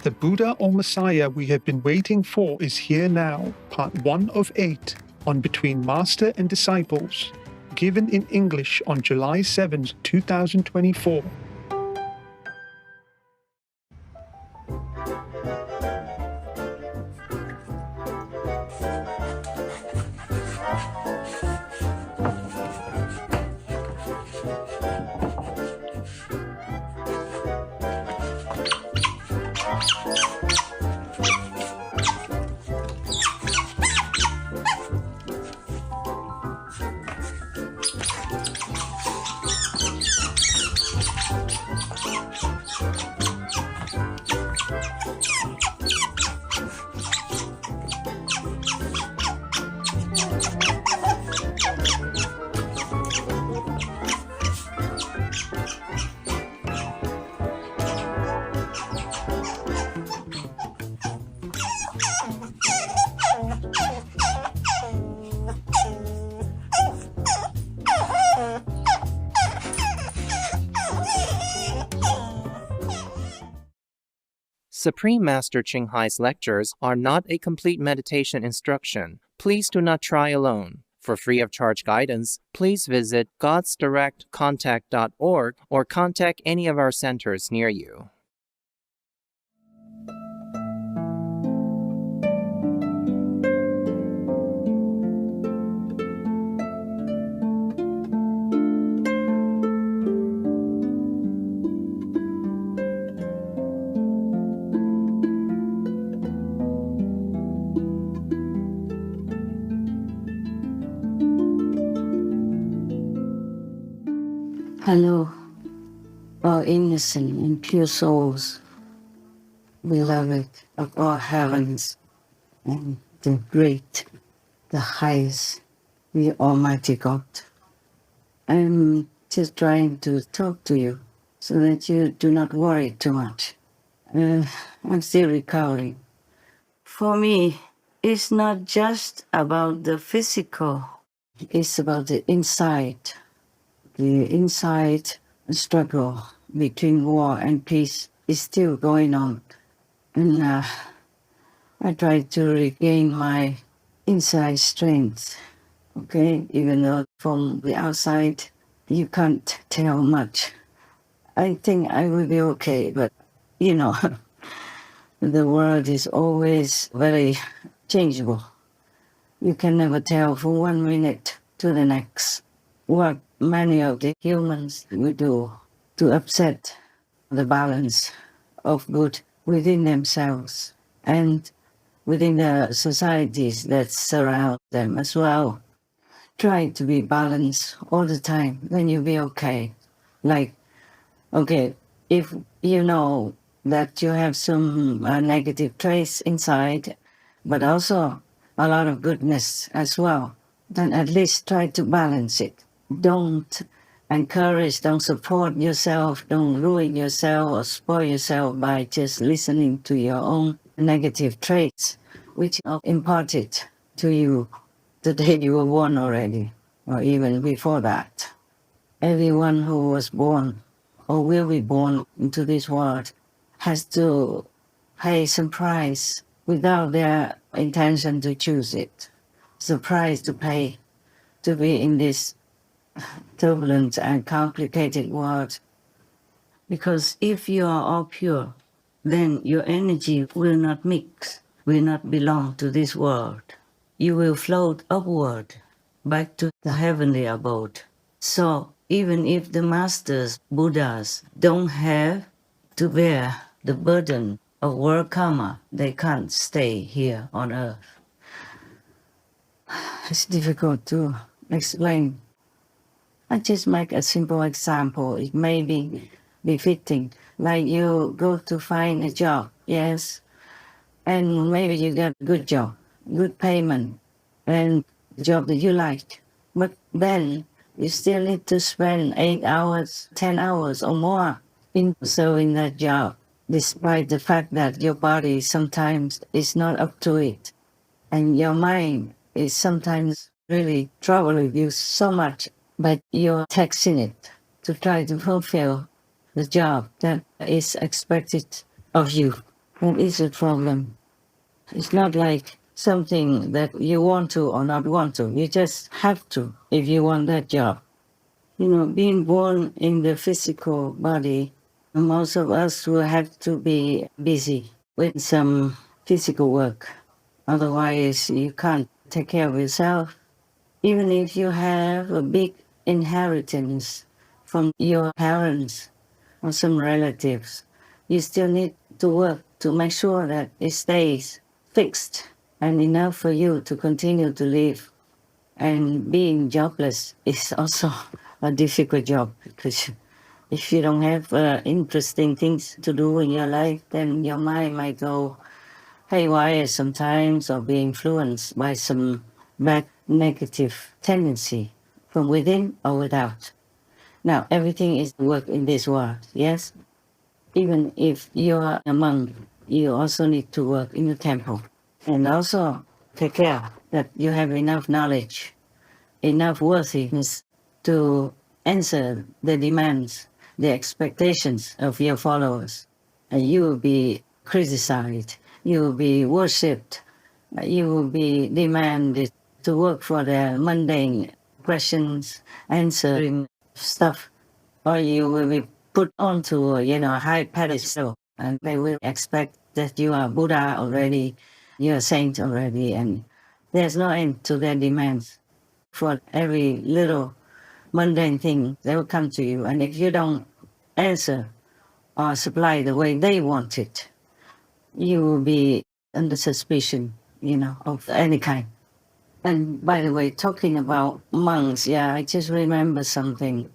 The Buddha or Messiah we have been waiting for is here now, part 1 of 8, on Between Master and Disciples, given in English on July 7, 2024. Supreme Master Ching Hai's lectures are not a complete meditation instruction. Please do not try alone. For free of charge guidance, please visit godsdirectcontact.org or contact any of our centers near you. Hello, all innocent and pure souls, beloved of all heavens, and the great, the highest, the Almighty God. I'm just trying to talk to you so that you do not worry too much. I'm still recovering. For me, it's not just about the physical, it's about the inside. The inside struggle between war and peace is still going on. And I try to regain my inside strength, okay? Even though from the outside you can't tell much. I think I will be okay, but you know, the world is always very changeable. You can never tell from 1 minute to the next what many of the humans will do to upset the balance of good within themselves and within the societies that surround them as well. Try to be balanced all the time, then you'll be okay. Like, okay, if you know that you have some negative traits inside, but also a lot of goodness as well, then at least try to balance it. Don't encourage, don't support yourself, don't ruin yourself or spoil yourself by just listening to your own negative traits, which are imparted to you the day you were born already, or even before that. Everyone who was born or will be born into this world has to pay some price without their intention to choose it. It's a price to pay to be in this turbulent and complicated world. Because if you are all pure, then your energy will not mix, will not belong to this world. You will float upward, back to the heavenly abode. So even if the masters, Buddhas, don't have to bear the burden of world karma, they can't stay here on earth. It's difficult to explain. I just make a simple example. It may be befitting. Like you go to find a job, yes, and maybe you get a good job, good payment, and a job that you like. But then you still need to spend 8 hours, 10 hours or more in serving that job, despite the fact that your body sometimes is not up to it. And your mind is sometimes really troubling you so much, but you're taxing it to try to fulfill the job that is expected of you. That is a problem. It's not like something that you want to or not want to. You just have to if you want that job. You know, being born in the physical body, most of us will have to be busy with some physical work. Otherwise, you can't take care of yourself. Even if you have a big inheritance from your parents or some relatives, you still need to work to make sure that it stays fixed and enough for you to continue to live. And being jobless is also a difficult job because if you don't have interesting things to do in your life, then your mind might go haywire sometimes or be influenced by some bad negative tendency from within or without. Now, everything is work in this world, yes? Even if you are a monk, you also need to work in the temple and also take care that you have enough knowledge, enough worthiness to answer the demands, the expectations of your followers. And you will be criticized, you will be worshipped, you will be demanded to work for their mundane questions, answering stuff, or you will be put onto a high pedestal, and they will expect that you are Buddha already, you're a saint already, and there's no end to their demands. For every little mundane thing, they will come to you, and if you don't answer or supply the way they want it, you will be under suspicion, of any kind. And by the way, talking about monks, yeah, I just remember something.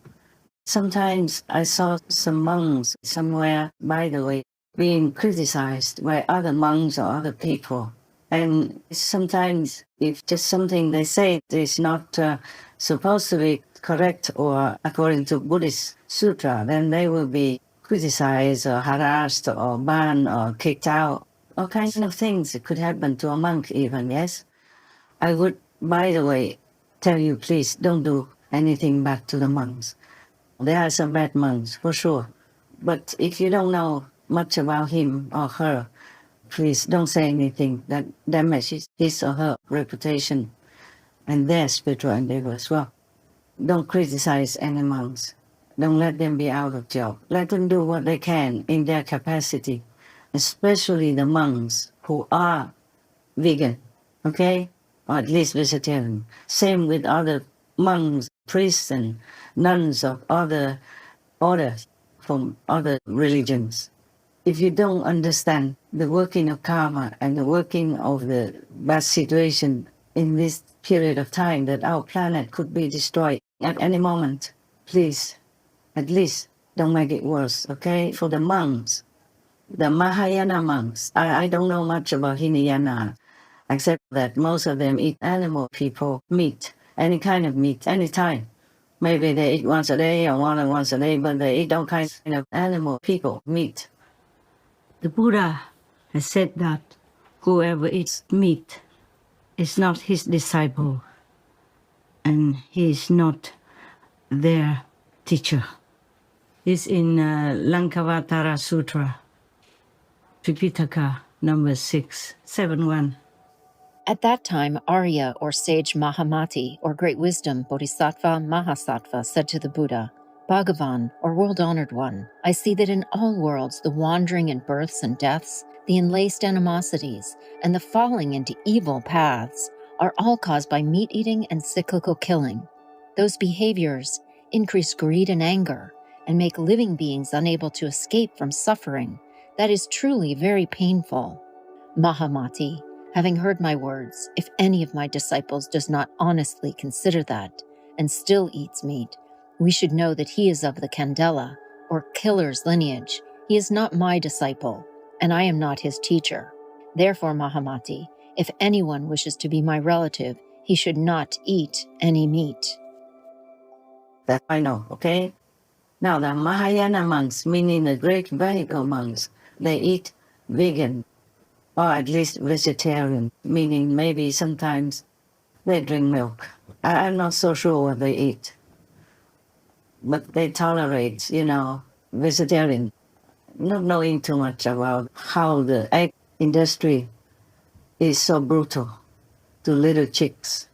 Sometimes I saw some monks somewhere, by the way, being criticized by other monks or other people. And sometimes if just something they say is not supposed to be correct or according to Buddhist sutra, then they will be criticized or harassed or banned or kicked out. All kinds of things that could happen to a monk even, yes? I would, by the way, tell you, please don't do anything bad to the monks. There are some bad monks, for sure. But if you don't know much about him or her, please don't say anything that damages his or her reputation and their spiritual endeavor as well. Don't criticize any monks. Don't let them be out of job. Let them do what they can in their capacity, especially the monks who are vegan, okay? Or at least vegetarian. Same with other monks, priests, and nuns of other orders from other religions. If you don't understand the working of karma and the working of the bad situation in this period of time that our planet could be destroyed at any moment, please, at least don't make it worse, okay? For the monks, the Mahayana monks, I don't know much about Hinayana, except that most of them eat animal people meat, any kind of meat, anytime. Maybe they eat once a day or once a day, but they eat all kinds of animal people meat. The Buddha has said that whoever eats meat is not his disciple, and he is not their teacher. It's in Lankavatara Sutra, Tripitaka number 671. At that time, Arya, or sage Mahamati, or great wisdom, Bodhisattva Mahasattva, said to the Buddha, Bhagavan, or world-honored one, I see that in all worlds the wandering in births and deaths, the enlaced animosities, and the falling into evil paths are all caused by meat-eating and cyclical killing. Those behaviors increase greed and anger, and make living beings unable to escape from suffering. That is truly very painful. Mahamati, having heard my words, if any of my disciples does not honestly consider that, and still eats meat, we should know that he is of the Candela, or killer's lineage. He is not my disciple, and I am not his teacher. Therefore, Mahamati, if anyone wishes to be my relative, he should not eat any meat. That I know, okay? Now the Mahayana monks, meaning the great Vedic monks, they eat vegan, or at least vegetarian, meaning maybe sometimes they drink milk. I'm not so sure what they eat. But they tolerate, vegetarian. not knowing too much about how the egg industry is so brutal to little chicks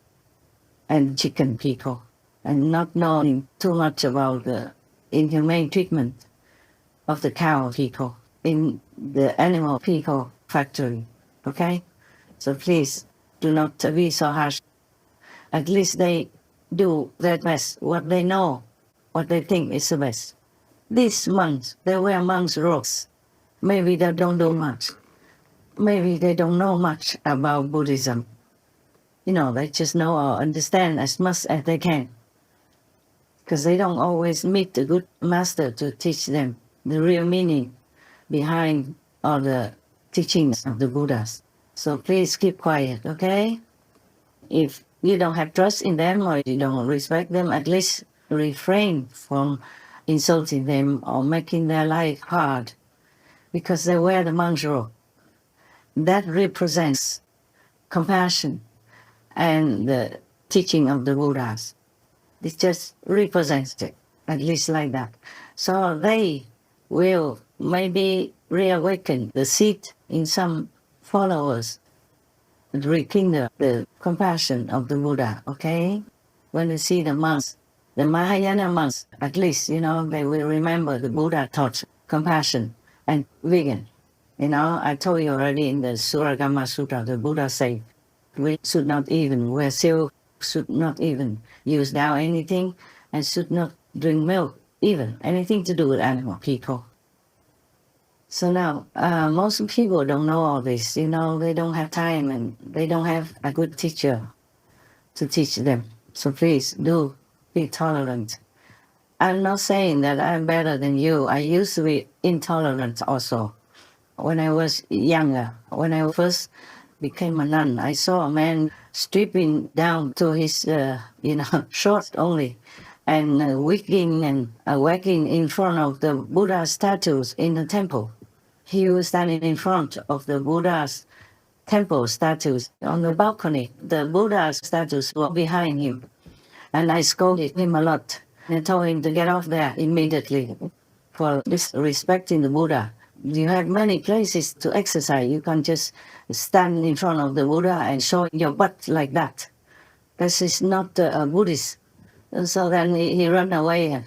and chicken people, and not knowing too much about the inhumane treatment of the cow people in the animal people factory, okay? So please do not be so harsh. At least they do their best, what they know, what they think is the best. These monks, they wear monks' robes. Maybe they don't do much. Maybe they don't know much about Buddhism. They just know or understand as much as they can. Because they don't always meet a good master to teach them the real meaning behind all the teachings of the Buddhas. So please keep quiet, okay? If you don't have trust in them or you don't respect them, at least refrain from insulting them or making their life hard, because they wear the monk's robe. That represents compassion and the teaching of the Buddhas. It just represents it, at least like that. So they will maybe reawaken the seed in some followers and rekindle the compassion of the Buddha, okay? When you see the monks, the Mahayana monks, at least, they will remember the Buddha taught compassion and vegan. I told you already in the Suragama Sutta, the Buddha said, we should not even wear silk, should not even use down anything, and should not drink milk, even anything to do with animal people. So now, most people don't know all this, they don't have time and they don't have a good teacher to teach them. So please do be tolerant. I'm not saying that I'm better than you. I used to be intolerant also. When I was younger, when I first became a nun, I saw a man stripping down to his, shorts only, and wigging and wagging in front of the Buddha statues in the temple. He was standing in front of the Buddha's temple statues on the balcony. The Buddha's statues were behind him. And I scolded him a lot and told him to get off there immediately for disrespecting the Buddha. You have many places to exercise. You can't just stand in front of the Buddha and show your butt like that. This is not Buddhist. And so then he ran away.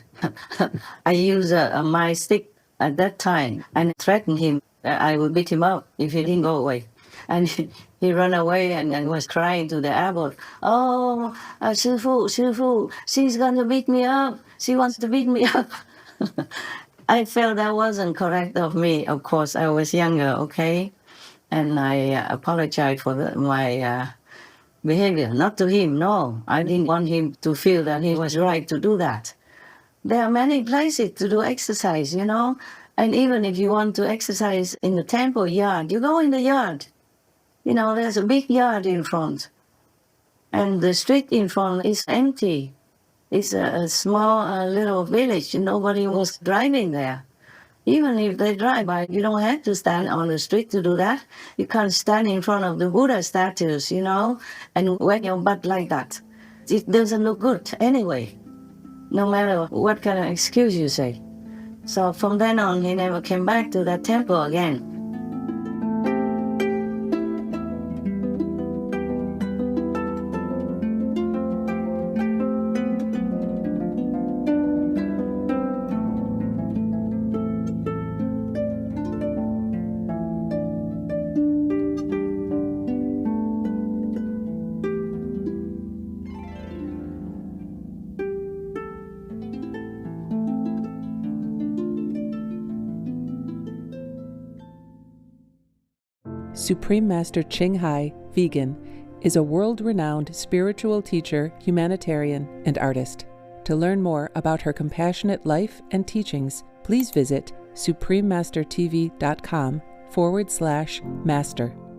I used my stick at that time and threatened him that I would beat him up if he didn't go away. And he ran away and was crying to the abbot, "Oh, Sư Phụ, she's going to beat me up. She wants to beat me up." I felt that wasn't correct of me. Of course, I was younger, okay? And I apologized for my behavior. Not to him, no. I didn't want him to feel that he was right to do that. There are many places to do exercise, And even if you want to exercise in the temple yard, you go in the yard. There's a big yard in front. And the street in front is empty. It's a small little village. Nobody was driving there. Even if they drive by, you don't have to stand on the street to do that. You can't stand in front of the Buddha statues, and wag your butt like that. It doesn't look good anyway, no matter what kind of excuse you say. So from then on, he never came back to that temple again. Supreme Master Ching Hai, vegan, is a world-renowned spiritual teacher, humanitarian, and artist. To learn more about her compassionate life and teachings, please visit suprememastertv.com/master.